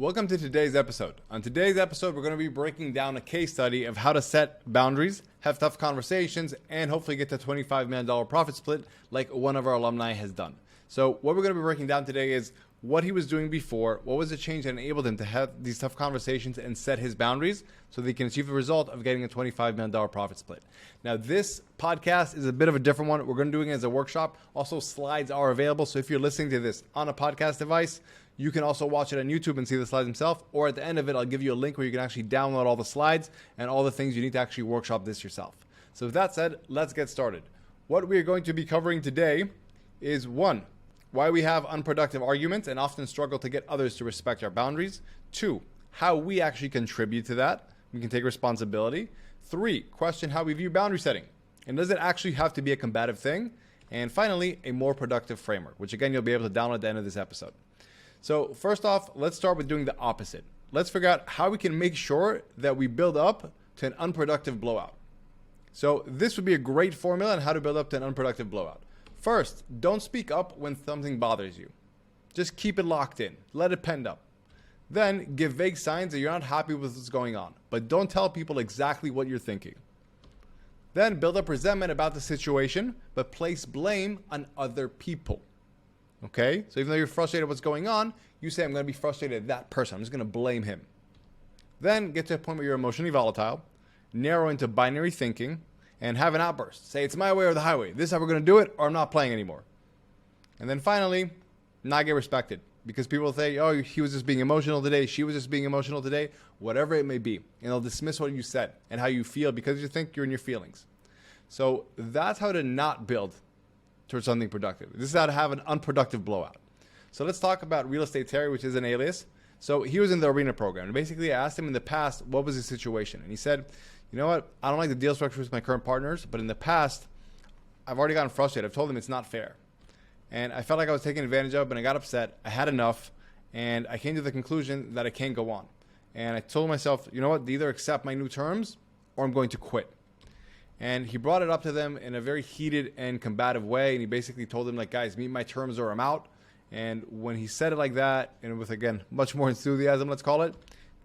Welcome to today's episode. On today's episode, we're going to be breaking down a case study of how to set boundaries, have tough conversations, and hopefully get to $25 million profit split like one of our alumni has done. So what we're going to be breaking down today is what he was doing before, what was the change that enabled him to have these tough conversations and set his boundaries so that he can achieve the result of getting a $25 million profit split. Now, this podcast is a bit of a different one. We're going to do it as a workshop. Also, slides are available. So if you're listening to this on a podcast device, you can also watch it on YouTube and see the slides themselves. Or at the end of it, I'll give you a link where you can actually download all the slides and all the things you need to actually workshop this yourself. So with that said, let's get started. What we are going to be covering today is 1, why we have unproductive arguments and often struggle to get others to respect our boundaries. 2, how we actually contribute to that. We can take responsibility. 3, question how we view boundary setting. And does it actually have to be a combative thing? And finally, a more productive framework, which again, you'll be able to download at the end of this episode. So first off, let's start with doing the opposite. Let's figure out how we can make sure that we build up to an unproductive blowout. So this would be a great formula on how to build up to an unproductive blowout. First, don't speak up when something bothers you. Just keep it locked in. Let it pent up. Then give vague signs that you're not happy with what's going on, but don't tell people exactly what you're thinking. Then build up resentment about the situation, but place blame on other people. Okay? So even though you're frustrated with what's going on, you say, I'm going to be frustrated at that person. I'm just going to blame him. Then get to a point where you're emotionally volatile, narrow into binary thinking, and have an outburst. Say, it's my way or the highway. This is how we're going to do it, or I'm not playing anymore. And then finally, not get respected. Because people will say, oh, he was just being emotional today. She was just being emotional today. Whatever it may be. And they'll dismiss what you said and how you feel because you think you're in your feelings. So that's how to not build towards something productive. This is how to have an unproductive blowout. So let's talk about Real Estate Terry, which is an alias. So he was in the arena program. And basically I asked him in the past, what was his situation? And he said, you know what? I don't like the deal structure with my current partners, but in the past, I've already gotten frustrated. I've told them it's not fair. And I felt like I was taken advantage of, and I got upset. I had enough, and I came to the conclusion that I can't go on. And I told myself, you know what? They either accept my new terms, or I'm going to quit. And he brought it up to them in a very heated and combative way, and he basically told them, like, guys, meet my terms or I'm out. And when he said it like that, and with, again, much more enthusiasm, let's call it,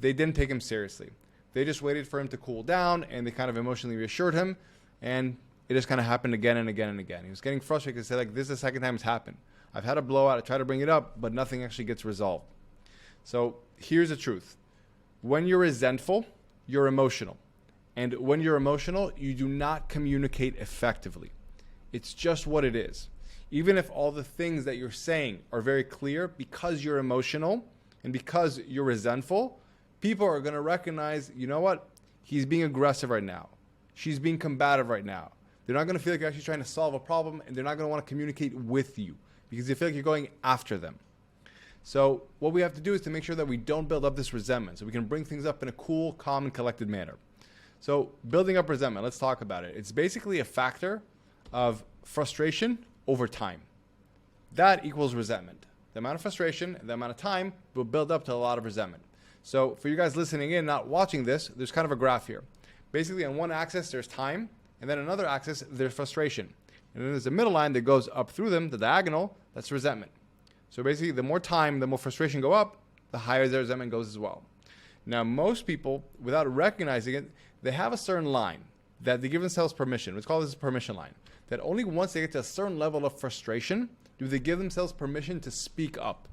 they didn't take him seriously. They just waited for him to cool down, and they kind of emotionally reassured him, and it just kind of happened again and again and again. He was getting frustrated because he said, like, this is the second time it's happened. I've had a blowout. I try to bring it up, but nothing actually gets resolved. So here's the truth. When you're resentful, you're emotional. And when you're emotional, you do not communicate effectively. It's just what it is. Even if all the things that you're saying are very clear, because you're emotional and because you're resentful, people are going to recognize, you know what? He's being aggressive right now. She's being combative right now. They're not going to feel like you're actually trying to solve a problem, and they're not going to want to communicate with you because they feel like you're going after them. So what we have to do is to make sure that we don't build up this resentment so we can bring things up in a cool, calm, and collected manner. So building up resentment, let's talk about it. It's basically a factor of frustration over time. That equals resentment. The amount of frustration and the amount of time will build up to a lot of resentment. So for you guys listening in, not watching this, there's kind of a graph here. Basically on one axis, there's time, and then another axis, there's frustration. And then there's a middle line that goes up through them, the diagonal, that's resentment. So basically, the more time, the more frustration go up, the higher their resentment goes as well. Now, most people, without recognizing it, they have a certain line that they give themselves permission. Let's call this a permission line. That only once they get to a certain level of frustration, do they give themselves permission to speak up.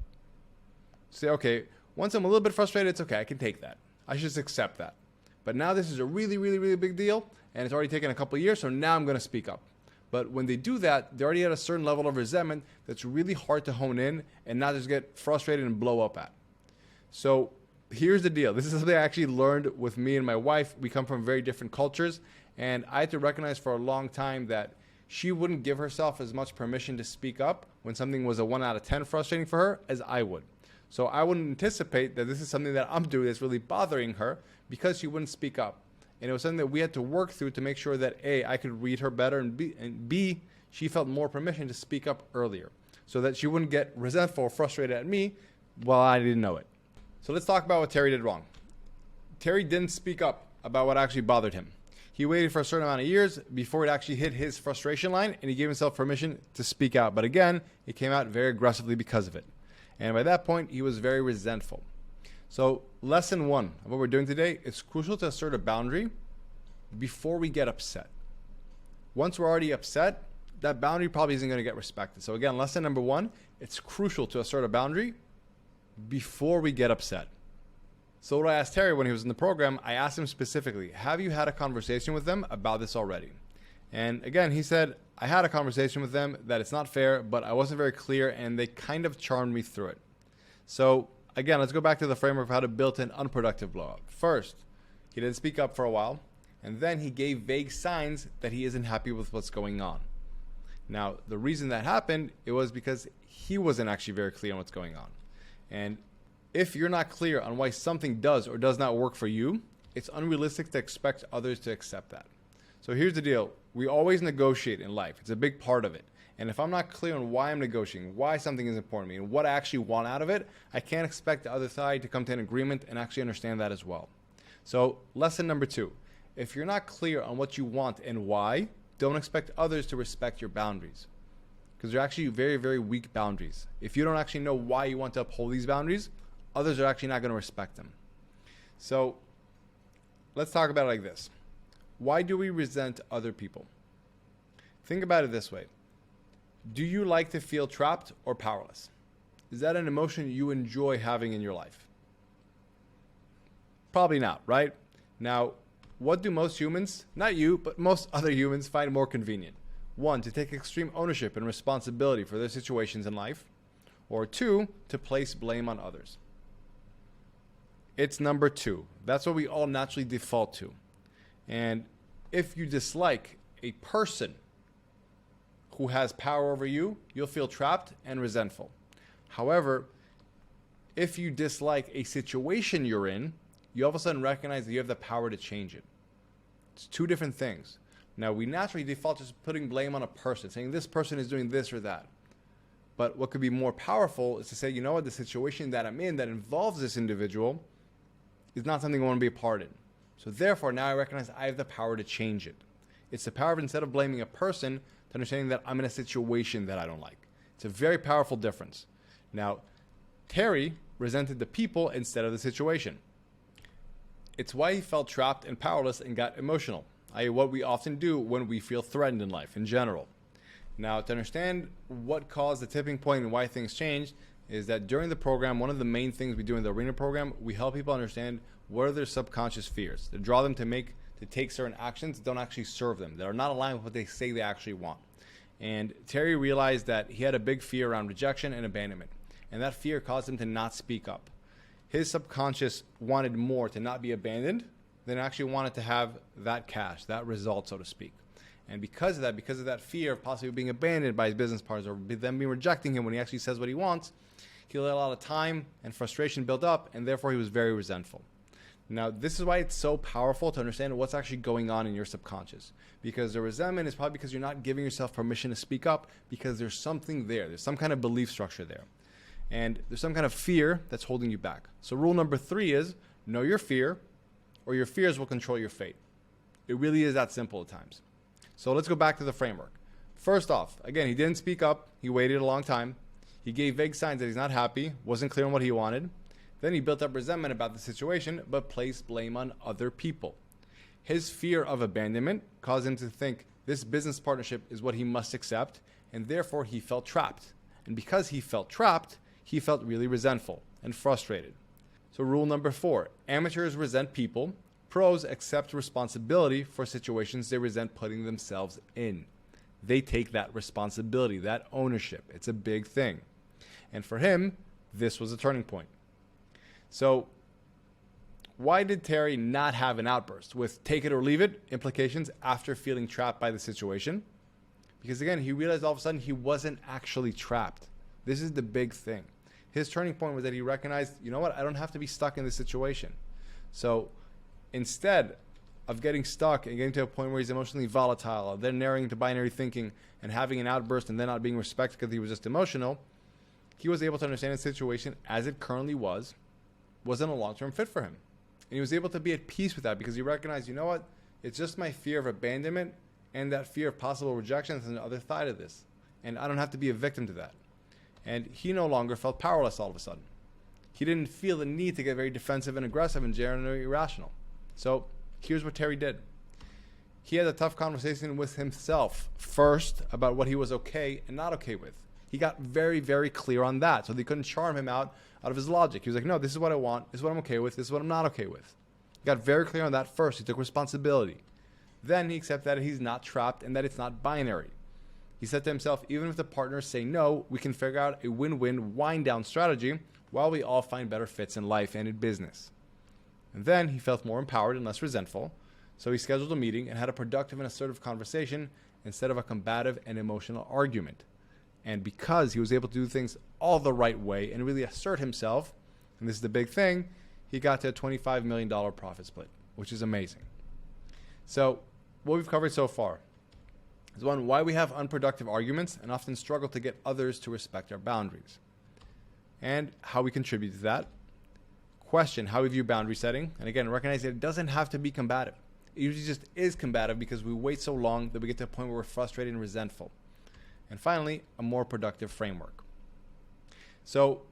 Say, okay, once I'm a little bit frustrated, it's okay, I can take that. I should just accept that. But now this is a really, really, really big deal, and it's already taken a couple of years, so now I'm going to speak up. But when they do that, they're already at a certain level of resentment that's really hard to hone in and not just get frustrated and blow up at. So here's the deal. This is something I actually learned with me and my wife. We come from very different cultures, and I had to recognize for a long time that she wouldn't give herself as much permission to speak up when something was a 1 out of 10 frustrating for her as I would. So I wouldn't anticipate that this is something that I'm doing that's really bothering her because she wouldn't speak up. And it was something that we had to work through to make sure that A, I could read her better, and B, she felt more permission to speak up earlier so that she wouldn't get resentful or frustrated at me while I didn't know it. So let's talk about what Terry did wrong. Terry didn't speak up about what actually bothered him. He waited for a certain amount of years before it actually hit his frustration line, and he gave himself permission to speak out. But again, it came out very aggressively because of it. And by that point, he was very resentful. So lesson one of what we're doing today, it's crucial to assert a boundary before we get upset. Once we're already upset, that boundary probably isn't going to get respected. So again, lesson number one, it's crucial to assert a boundary before we get upset. So what I asked Terry when he was in the program, I asked him specifically, have you had a conversation with them about this already? And again, he said, I had a conversation with them that it's not fair, but I wasn't very clear and they kind of charmed me through it. So again, let's go back to the framework of how to build an unproductive blowout. First, he didn't speak up for a while, and then he gave vague signs that he isn't happy with what's going on. Now, the reason that happened, it was because he wasn't actually very clear on what's going on. And if you're not clear on why something does or does not work for you, it's unrealistic to expect others to accept that. So here's the deal. We always negotiate in life. It's a big part of it. And if I'm not clear on why I'm negotiating, why something is important to me, and what I actually want out of it, I can't expect the other side to come to an agreement and actually understand that as well. So lesson number two, if you're not clear on what you want and why, don't expect others to respect your boundaries. Because they're actually very, very weak boundaries. If you don't actually know why you want to uphold these boundaries, others are actually not going to respect them. So let's talk about it like this. Why do we resent other people? Think about it this way. Do you like to feel trapped or powerless? Is that an emotion you enjoy having in your life? Probably not, right? Now, what do most humans, not you, but most other humans find more convenient? One, to take extreme ownership and responsibility for their situations in life. Or two, to place blame on others. It's number two. That's what we all naturally default to. And if you dislike a person who has power over you, you'll feel trapped and resentful. However, if you dislike a situation you're in, you all of a sudden recognize that you have the power to change it. It's two different things. Now, we naturally default to just putting blame on a person, saying this person is doing this or that. But what could be more powerful is to say, you know what, the situation that I'm in that involves this individual is not something I want to be a part in. So therefore, now I recognize I have the power to change it. It's the power of, instead of blaming a person, to understanding that I'm in a situation that I don't like. It's a very powerful difference. Now, Terry resented the people instead of the situation. It's why he felt trapped and powerless and got emotional, i.e. what we often do when we feel threatened in life in general. Now, to understand what caused the tipping point and why things changed is that during the program, one of the main things we do in the Arena program, we help people understand what are their subconscious fears, to draw them to take certain actions that don't actually serve them, that are not aligned with what they say they actually want. And Terry realized that he had a big fear around rejection and abandonment, and that fear caused him to not speak up. His subconscious wanted more, to not be abandoned, than actually wanted to have that cash, that result, so to speak. And because of that fear of possibly being abandoned by his business partners or them being rejecting him when he actually says what he wants, he let a lot of time and frustration build up, and therefore he was very resentful. Now, this is why it's so powerful to understand what's actually going on in your subconscious. Because the resentment is probably because you're not giving yourself permission to speak up, because there's something there. There's some kind of belief structure there. And there's some kind of fear that's holding you back. So rule number 3 is know your fear, or your fears will control your fate. It really is that simple at times. So let's go back to the framework. First off, again, he didn't speak up. He waited a long time. He gave vague signs that he's not happy, wasn't clear on what he wanted. Then he built up resentment about the situation, but placed blame on other people. His fear of abandonment caused him to think this business partnership is what he must accept, and therefore he felt trapped. And because he felt trapped, he felt really resentful and frustrated. So rule number 4, amateurs resent people. Pros accept responsibility for situations they resent putting themselves in. They take that responsibility, that ownership. It's a big thing. And for him, this was a turning point. So why did Terry not have an outburst with take it or leave it implications after feeling trapped by the situation? Because again, he realized all of a sudden he wasn't actually trapped. This is the big thing. His turning point was that he recognized, you know what, I don't have to be stuck in this situation. So instead of getting stuck and getting to a point where he's emotionally volatile, then narrowing into binary thinking and having an outburst and then not being respected because he was just emotional, he was able to understand the situation as it currently wasn't a long-term fit for him. And he was able to be at peace with that because he recognized, you know what, it's just my fear of abandonment and that fear of possible rejection that's on the other side of this. And I don't have to be a victim to that. And he no longer felt powerless all of a sudden. He didn't feel the need to get very defensive and aggressive and generally irrational. So here's what Terry did. He had a tough conversation with himself first about what he was okay and not okay with. He got very, very clear on that, so they couldn't charm him out of his logic. He was like, no, this is what I want, this is what I'm okay with, this is what I'm not okay with. He got very clear on that first. He took responsibility. Then he accepted that he's not trapped and that it's not binary. He said to himself, even if the partners say no, we can figure out a win-win wind-down strategy while we all find better fits in life and in business. And then he felt more empowered and less resentful, so he scheduled a meeting and had a productive and assertive conversation instead of a combative and emotional argument. And because he was able to do things all the right way and really assert himself, and this is the big thing, he got to a $25 million profit split, which is amazing. So what we've covered so far is one, why we have unproductive arguments and often struggle to get others to respect our boundaries, and how we contribute to that. Question, how we view boundary setting, and again, recognize that it doesn't have to be combative. It usually just is combative because we wait so long that we get to a point where we're frustrated and resentful. And finally, a more productive framework. So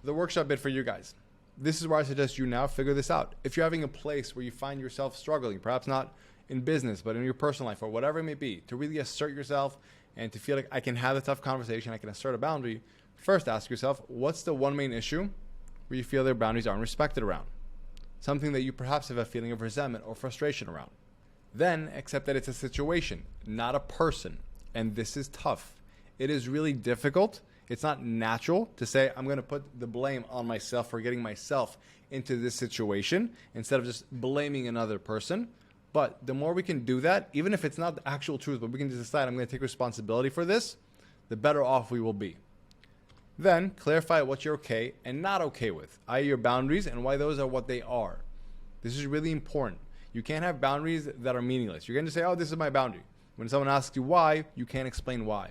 the workshop bit for you guys. This is where I suggest you now figure this out. If you're having a place where you find yourself struggling, perhaps not in business, but in your personal life or whatever it may be, to really assert yourself and to feel like I can have a tough conversation, I can assert a boundary, first ask yourself, what's the one main issue where you feel their boundaries aren't respected around? Something that you perhaps have a feeling of resentment or frustration around. Then accept that it's a situation, not a person. And this is tough. It is really difficult. It's not natural to say, I'm going to put the blame on myself for getting myself into this situation instead of just blaming another person. But the more we can do that, even if it's not the actual truth, but we can just decide I'm going to take responsibility for this, the better off we will be. Then clarify what you're okay and not okay with, i.e. your boundaries and why those are what they are. This is really important. You can't have boundaries that are meaningless. You're going to say, oh, this is my boundary. When someone asks you why, you can't explain why.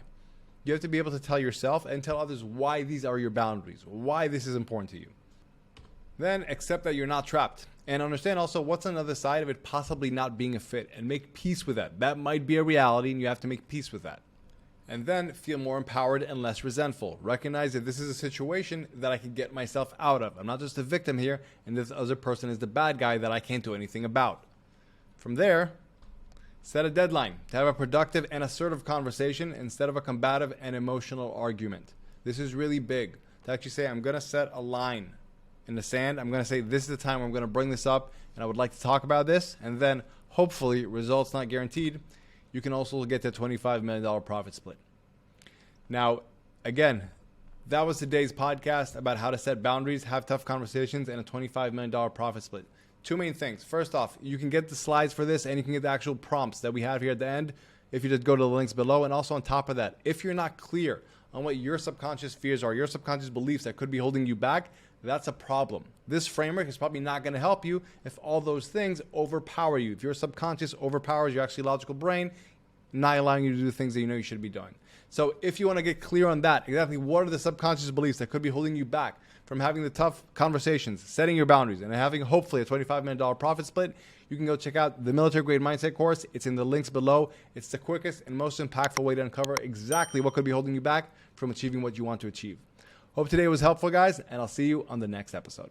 You have to be able to tell yourself and tell others why these are your boundaries, why this is important to you. Then accept that you're not trapped and understand also what's on the other side of it possibly not being a fit and make peace with that. That might be a reality and you have to make peace with that. And then feel more empowered and less resentful. Recognize that this is a situation that I can get myself out of. I'm not just a victim here, and this other person is the bad guy that I can't do anything about. From there, set a deadline to have a productive and assertive conversation instead of a combative and emotional argument. This is really big. To actually say, I'm going to set a line in the sand. I'm going to say, this is the time where I'm going to bring this up, and I would like to talk about this. And then, hopefully, results not guaranteed, you can also get the $25 million profit split. Now, again, that was today's podcast about how to set boundaries, have tough conversations, and a $25 million profit split. Two main things. First off, you can get the slides for this and you can get the actual prompts that we have here at the end if you just go to the links below. And also on top of that, if you're not clear on what your subconscious fears are, your subconscious beliefs that could be holding you back, that's a problem. This framework is probably not going to help you if all those things overpower you. If your subconscious overpowers your actually logical brain, not allowing you to do the things that you know you should be doing. So if you want to get clear on that, exactly what are the subconscious beliefs that could be holding you back from having the tough conversations, setting your boundaries, and having hopefully a $25 million profit split, you can go check out the Military Grade Mindset course. It's in the links below. It's the quickest and most impactful way to uncover exactly what could be holding you back from achieving what you want to achieve. Hope today was helpful, guys, and I'll see you on the next episode.